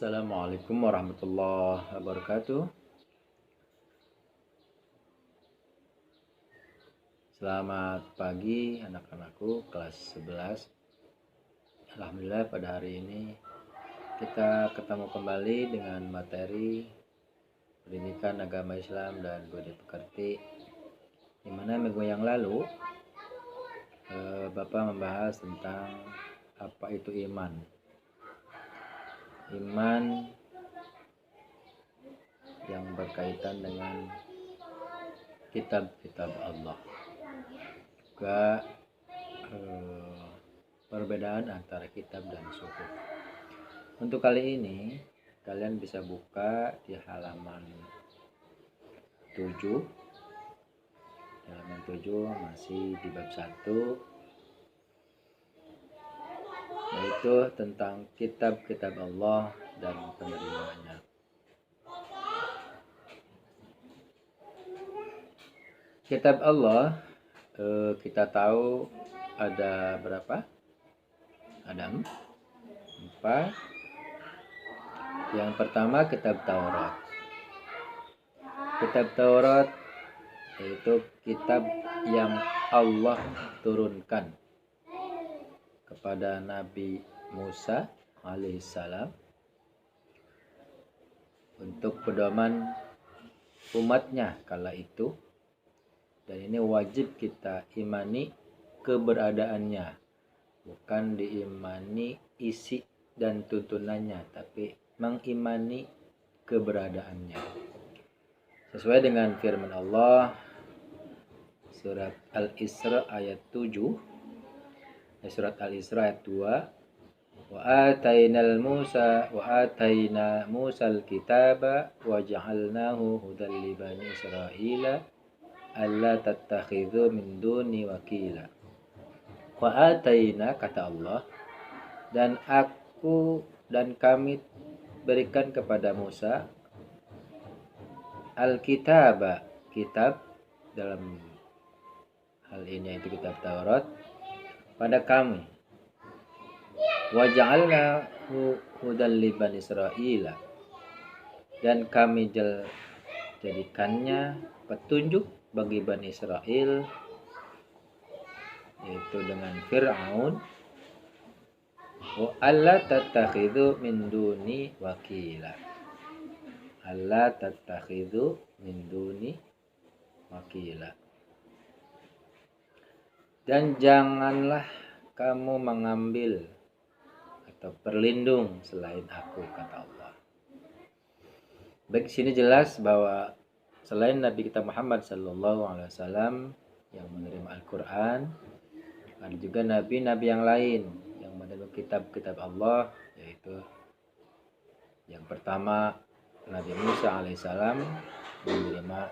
Assalamualaikum warahmatullahi wabarakatuh. Selamat pagi anak-anakku kelas 11. Alhamdulillah pada hari ini kita ketemu kembali dengan materi pendidikan agama Islam dan Budi Pekerti, di mana minggu yang lalu Bapak membahas tentang apa itu iman. Iman yang berkaitan dengan kitab-kitab Allah, juga perbedaan antara kitab dan suhuf. Untuk kali ini kalian bisa buka di halaman 7. Halaman 7 masih di bab 1, yaitu tentang kitab-kitab Allah dan penerimaannya. Kitab Allah kita tahu ada berapa? Ada 4. Yang pertama kitab Taurat. Kitab Taurat yaitu kitab yang Allah turunkan kepada Nabi Musa alaihissalam untuk pedoman umatnya kala itu, dan ini wajib kita imani keberadaannya, bukan diimani isi dan tuntunannya, tapi mengimani keberadaannya sesuai dengan firman Allah surat Al-Isra ayat 7. Surat Al-Isra ayat 2, wa ataina Musal kitaba wa ja'alnahu hudan li bani Israila alla tattakhidhu min duni wakila. Wa ataina, kata Allah, dan kami berikan kepada Musa al-kitaba, kitab, dalam hal ini yaitu kitab Taurat, pada kami. Wa ja'alnahu hudan li bani Israila, dan kami jadikannya petunjuk bagi Bani Israel, yaitu dengan Fir'aun. Wa alla tattakhidhu min duni wakila. Alla tattakhidhu min duni wakila. Dan janganlah kamu mengambil atau berlindung selain aku, kata Allah. Baik, di sini jelas bahwa selain Nabi kita Muhammad SAW yang menerima Al-Quran, ada juga nabi-nabi yang lain yang menerima kitab-kitab Allah, yaitu yang pertama Nabi Musa alaihissalam menerima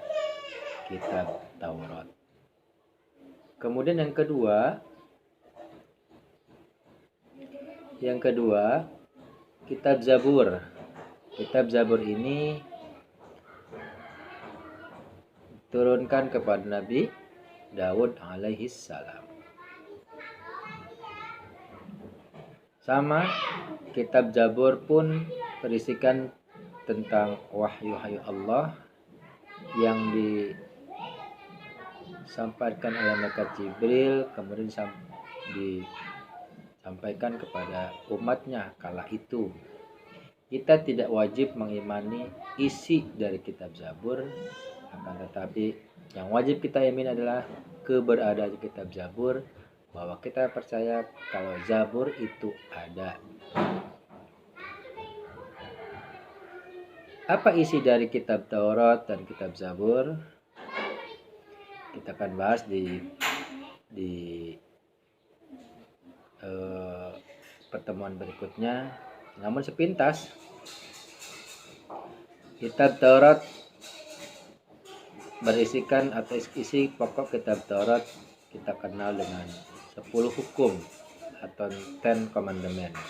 kitab Taurat. Kemudian yang kedua kitab Zabur. Kitab Zabur ini turunkan kepada Nabi Daud alaihissalam. Sama, kitab Zabur pun berisikan tentang wahyu-wahyu Allah yang disampaikan oleh malaikat Jibril, kemudian disampaikan kepada umatnya kala itu. Kita tidak wajib mengimani isi dari kitab Zabur, akan tetapi yang wajib kita imani adalah keberadaan kitab Zabur, bahwa kita percaya kalau Zabur itu ada. Apa isi dari kitab Taurat dan kitab Zabur? Kita akan bahas di pertemuan berikutnya. Namun sepintas, kitab Taurat berisikan atau isi pokok kitab Taurat kita kenal dengan 10 hukum atau 10 commandments,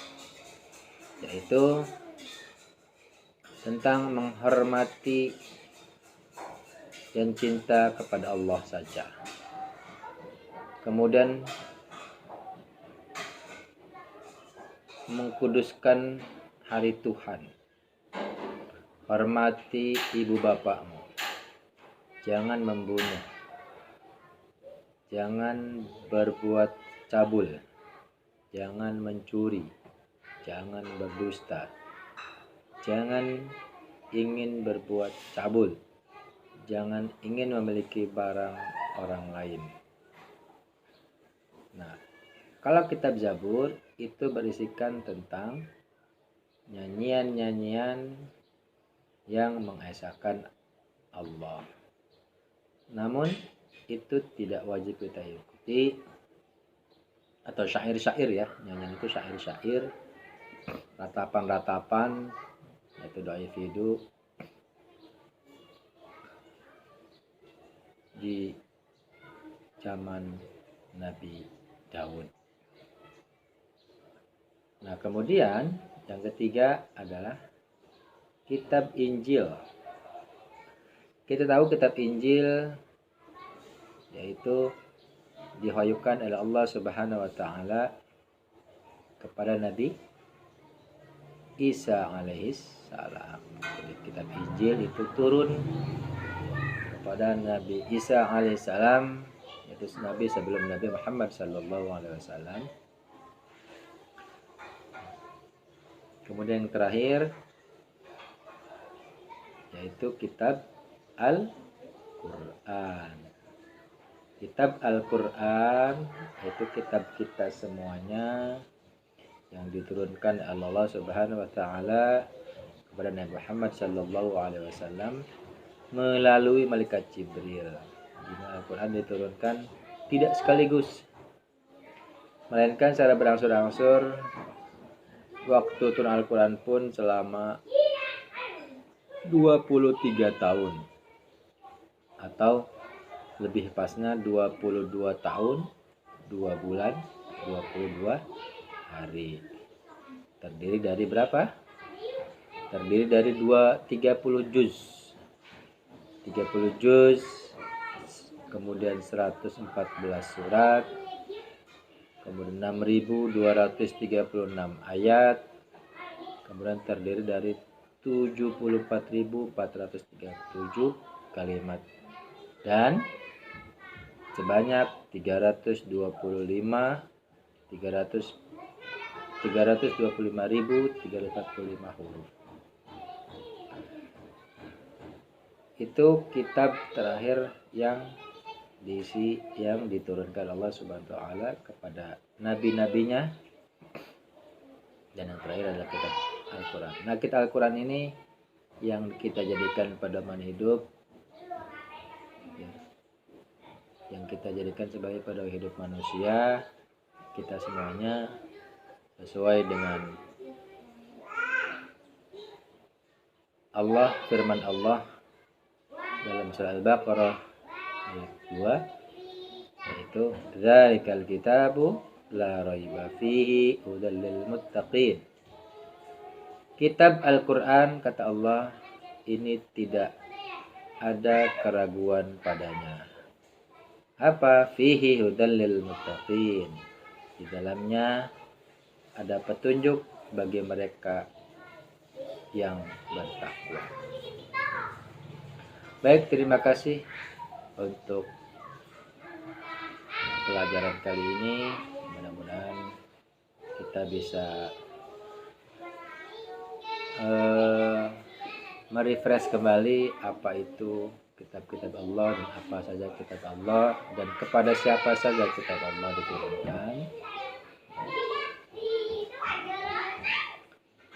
yaitu tentang menghormati dan cinta kepada Allah saja. Kemudian mengkuduskan hari Tuhan, hormati ibu bapakmu, jangan membunuh, jangan berbuat cabul, jangan mencuri, jangan berdusta, jangan ingin berbuat cabul, jangan ingin memiliki barang orang lain. Nah, kalau kitab Zabur itu berisikan tentang nyanyian-nyanyian yang mengesahkan Allah. Namun itu tidak wajib kita ikuti, atau syair-syair ya, nyanyian itu syair-syair, ratapan-ratapan, yaitu doa fidu di zaman Nabi Daud. Nah, kemudian yang ketiga adalah kitab Injil. Kita tahu kitab Injil yaitu diwahyukan oleh Allah Subhanahu wa taala kepada Nabi Isa alaihis salam. Jadi kitab Injil itu turun kepada Nabi Isa alaihis salam, yaitu nabi sebelum Nabi Muhammad sallallahu alaihi wasallam. Kemudian yang terakhir yaitu kitab Al-Qur'an. Kitab Al-Qur'an yaitu kitab kita semuanya yang diturunkan oleh Allah Subhanahu wa taala kepada Nabi Muhammad sallallahu alaihi wasallam melalui malaikat Jibril. Di Al-Qur'an diturunkan tidak sekaligus, melainkan secara berangsur-angsur. Waktu turun Al-Qur'an pun selama 23 tahun, atau lebih pasnya 22 tahun, 2 bulan, 22 hari. Terdiri dari berapa? Terdiri dari 30 juz. 30 juz, kemudian 114 surat, kemudian 6.236 ayat, kemudian terdiri dari 74.437 kalimat, dan sebanyak 325.345 huruf. Itu kitab terakhir yang diturunkan Allah Subhanahu wa taala kepada nabi-nabinya, dan yang terakhir adalah kitab Al-Qur'an. Nah, kitab Al-Qur'an ini yang kita jadikan pedoman hidup, ya, yang kita jadikan sebagai pedoman hidup manusia kita semuanya, sesuai dengan firman Allah dalam surah Al-Baqarah ayat 2, yaitu dzalikal kitabu la raiba fihi hudal lil muttaqin. Kitab Al-Qur'an, kata Allah, ini tidak ada keraguan padanya. Apa? Fihi hudal lil muttaqin. Di dalamnya ada petunjuk bagi mereka yang bertakwa. Baik, terima kasih untuk pelajaran kali ini. Mudah-mudahan kita bisa merefresh kembali apa itu kitab-kitab Allah dan apa saja kitab Allah dan kepada siapa saja kitab Allah diturunkan.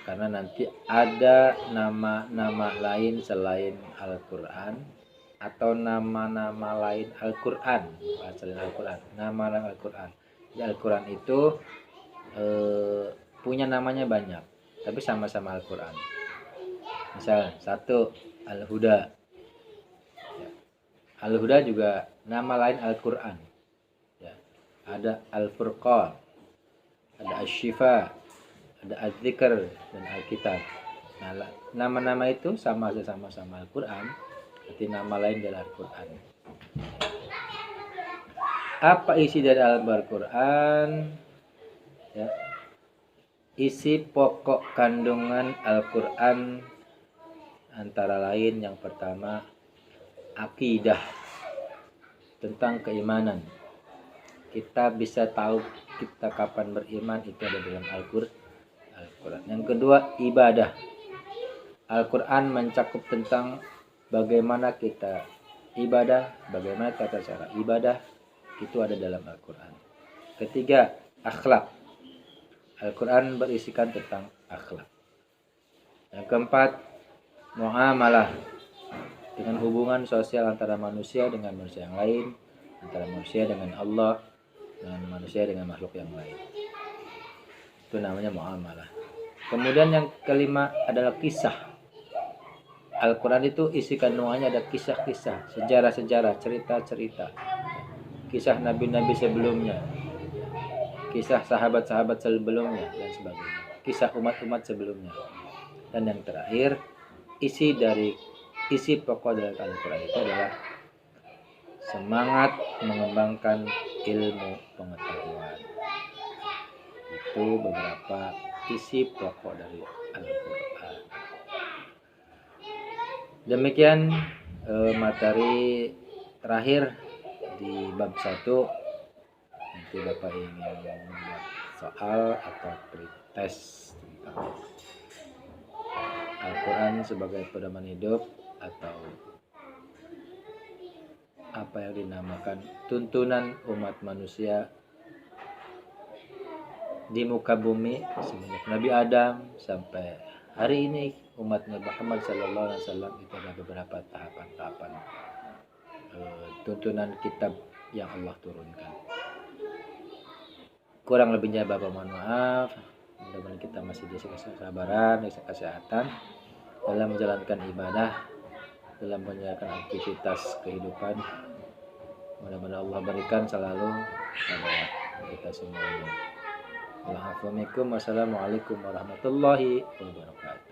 Karena nanti ada nama-nama lain selain Al-Qur'an, atau nama-nama lain Al-Qur'an, selain Al-Qur'an, nama-nama Al-Qur'an. Di Al-Qur'an itu punya namanya banyak, tapi sama-sama Al-Qur'an. Misal satu Al-Huda. Al-Huda juga nama lain Al-Qur'an. Ya. Ada Al-Furqan, ada Asy-Syifa, ada Az-Zikr dan Al-Kitab. Nah, nama-nama itu sama-sama Al-Qur'an, berarti nama lain dari Al-Qur'an. Apa isi dari Al-Qur'an? Ya. Isi pokok kandungan Al-Qur'an antara lain yang pertama akidah, tentang keimanan. Kita bisa tahu kita kapan beriman itu ada dalam Al-Quran. Yang kedua ibadah. Al-Quran mencakup tentang bagaimana kita ibadah, bagaimana tata cara ibadah, itu ada dalam Al-Quran. Ketiga akhlak. Al-Quran berisikan tentang akhlak. Yang keempat muamalah, dengan hubungan sosial antara manusia dengan manusia yang lain, antara manusia dengan Allah, dengan manusia dengan makhluk yang lain. Itu namanya muamalah. Kemudian yang kelima adalah kisah. Al-Quran itu isi kandungannya ada kisah-kisah, sejarah-sejarah, cerita-cerita, kisah nabi-nabi sebelumnya, kisah sahabat-sahabat sebelumnya, dan sebagainya, kisah umat-umat sebelumnya. Dan yang terakhir, isi pokok dari Al-Quran itu adalah semangat mengembangkan ilmu pengetahuan. Itu beberapa isi pokok dari Al-Quran. Demikian materi terakhir di bab 1. Nanti Bapak ingin membuat soal atau pretest tentang Al-Quran sebagai pedoman hidup atau apa yang dinamakan tuntunan umat manusia di muka bumi semenjak Nabi Adam sampai hari ini umat Nabi Muhammad SAW. Itu ada beberapa tahapan-tahapan tuntunan kitab yang Allah turunkan. Kurang lebihnya Bapak mohon maaf. Mudah-mudahan kita masih diberi kesabaran, diberi kesehatan dalam menjalankan ibadah, dalam menjalankan aktivitas kehidupan. Mudah-mudahan Allah berikan selalu pada kita semuanya. Wassalamualaikum warahmatullahi wabarakatuh.